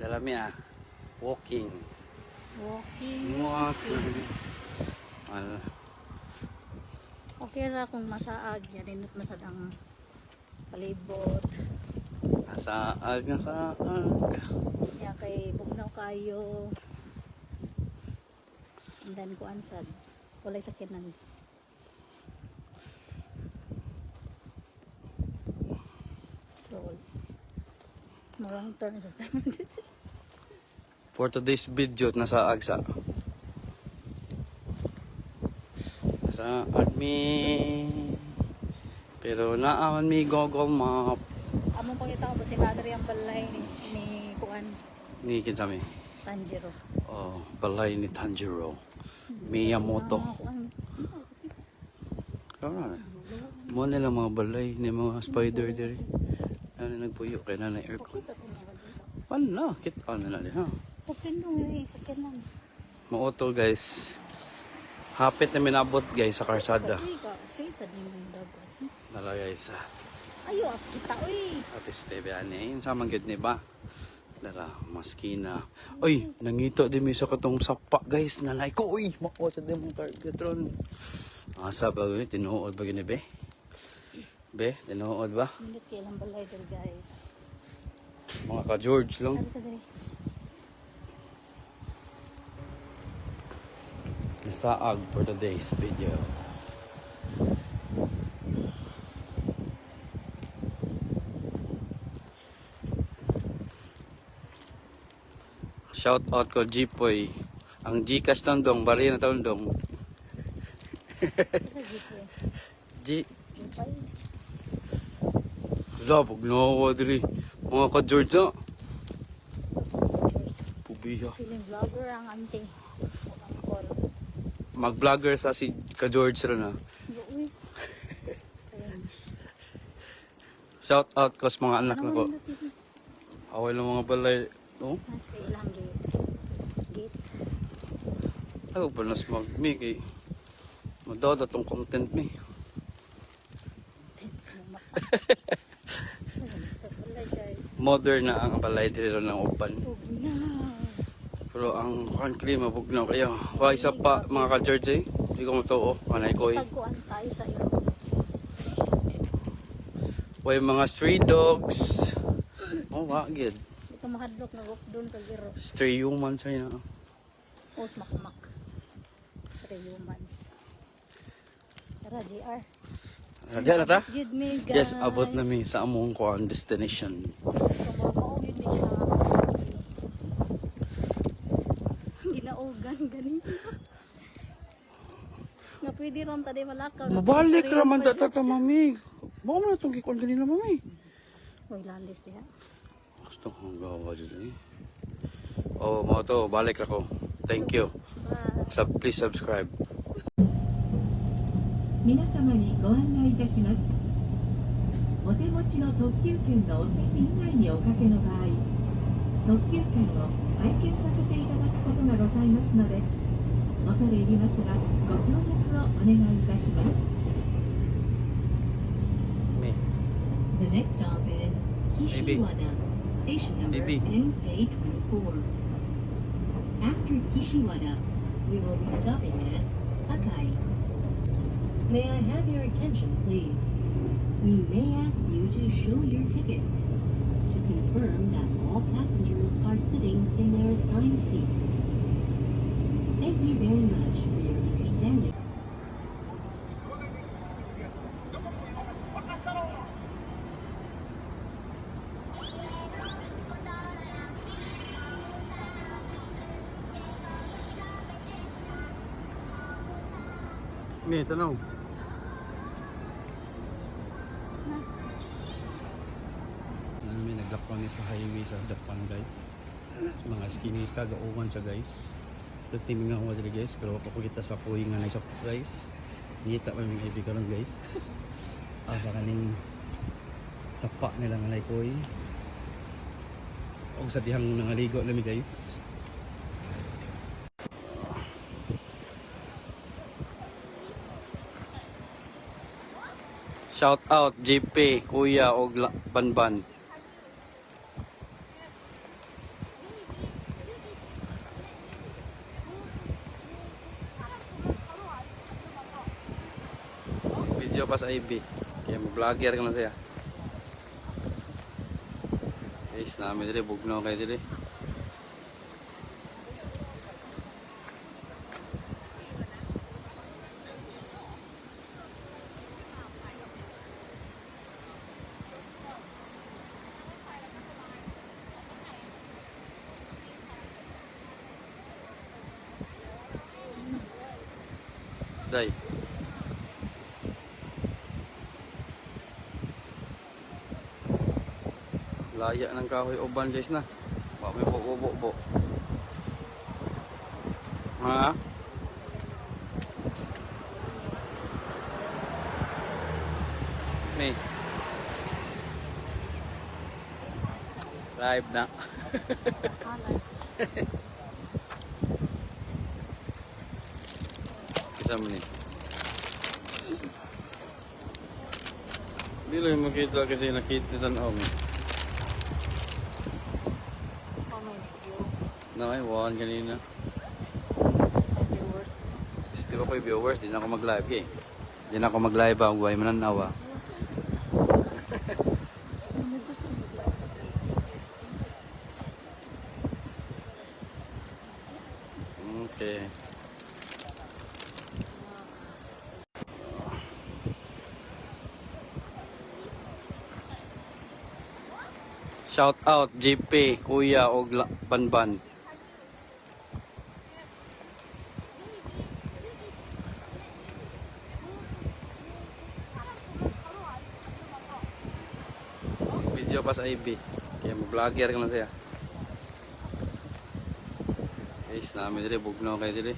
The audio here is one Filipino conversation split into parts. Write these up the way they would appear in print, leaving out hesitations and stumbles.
Dalami walking. Al Okay ra kung masaag yan inot masadang palibot. Nasaag nga saag. Ya kay bugnaw kayo. And then ko ansad. Walay sakyanan. So marang turn sa For today's video, nasaag sa mi. Pero naaman mi Google Map. Among pang itaw ba si Padre ang balay ni Kuan Ni kinsami. Tanjiro. Oh, balay ni Tanjiro. Miyamoto. Mo nila mga balay ni mga spider diri. Ano nagpuyo kay na aircon. Wala, kita na nila ha. Okay no, sakyanan. Mauto guys. Hapit na minabot guys sa karsada. Straight sa dimong dagat. Nala guys. Ayo, kita uy. Tapos tebe ani, yun sa manggit ni ba? Dala, maskina. Uy, nangito din mi sa katong sapa guys. Nalay ko, uy, mako sa dimong targetron. Asa ba yun? Tinuod ba yun be? Be, tinuod ba? Hindi kailang balay dito guys. Mga ka-George lang. Sabi ka dali. Nasaag for today's video. Shout out ko Jipoy. Ang Gcash tondong, bari na tondong. Sa jeep eh. G Jupay. Labog na ako dili. Mga ka-George ha. Pubiya. Feeling vlogger ang ante. Ang call. Mag-vlogger sa si ka-George rin ha. Uy. Cringe. Shout out ko sa mga anak na ko. Ano yung Away lang mga balay. Oh? nasa ilang gate. Gate. Ako pa nas mag-mi kay madawad atong content mi. Wala guys. Modern na ang balay dito ng uban. Huwag na. Pero ang country mabugnaw kayo. Wa isa pa mga ka-George eh. Hindi ko matuo. Kanay ko eh. Pagkuhan tayo sa iyo. Way mga stray dogs. Oh, wagid. Ito mahadlok na walk doon kag iro. Stray humans ay na. Os makmak. Stray human. Tara, JR. Diyan na ta? Give me guys. Yes, abot na mi sa among kuan destination. Mao yun din siya. Ginaugan ganin. Nga pwede ron tadi malakaw. Mabalik raman data ta mami. Mao man atong gikuan kanina mami. Hoy landis diha. Gusto kong gawa dyan eh. Oh, mo to, balik ako. Thank you. Please subscribe. 皆様にご案内いたします。お手持ちの特急券のお席以外におかけの場合、特急券を拝見させていただくことがございますので、恐れ入りますが、ご協力をお願いいたします。Me. The next stop is Kishiwada, station number Baby. NK24. After Kishiwada, we will be stopping at Sakai. May I have your attention, please? We may ask you to show your tickets to confirm that all passengers are sitting in their assigned seats. Thank you very much for your understanding. Me, tanong. May nagdakpan sa highway sa Dapan guys. Mga skinita, gauman siya guys. Dating nga ako dito guys, pero papakita sa kuwi nga na isa guys. Ngita pa yung ibig karon guys. Asa kaning sapa nila nga kuwi. Og sa dihang nangaligo lami guys. Shout out JP, Kuya og Banban. Video pa sa IB. Kaya mag-vlogger ka na siya. Guys, namin dili. Bugnaw kayo dili. Day. Laya ng kahoy uban guys na. Wa may bubo-bubo. Ha? May. Live na. Kasama ni. Hindi lang makita kasi nakita tanaw mo. Oh, may video. Nakaiwan kanina. Viewers. Gusto ko yung viewers, di na ako mag-live eh. Di na ako mag-live ang guay mananawa. Ano gusto mo? Okay. Shout out JP, Kuya og Banban. Video pa sa IB. Kaya mag-vlogger ka na siya. Guys, namin dili. Bugnaw kayo dili.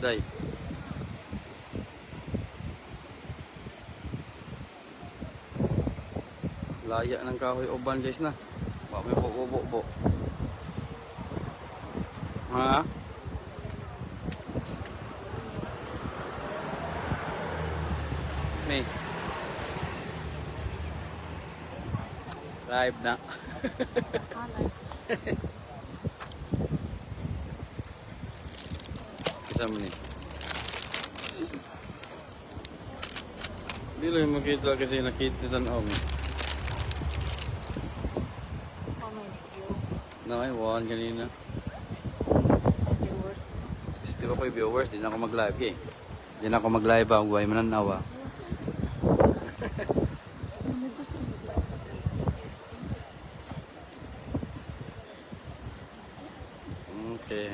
Day. Laya ng kahoy uban guys na. Wa may bubo-bubo. Ha? May. Live na. Kasama ni. Hindi lang makita kasi nakita tanaw mo. Oh, may video. Nakaiwan kanina. Viewers. Gusto ko yung viewers, di na ako mag-live eh. Di na ako mag-live ang guay mananawa. Ano gusto mo? Okay.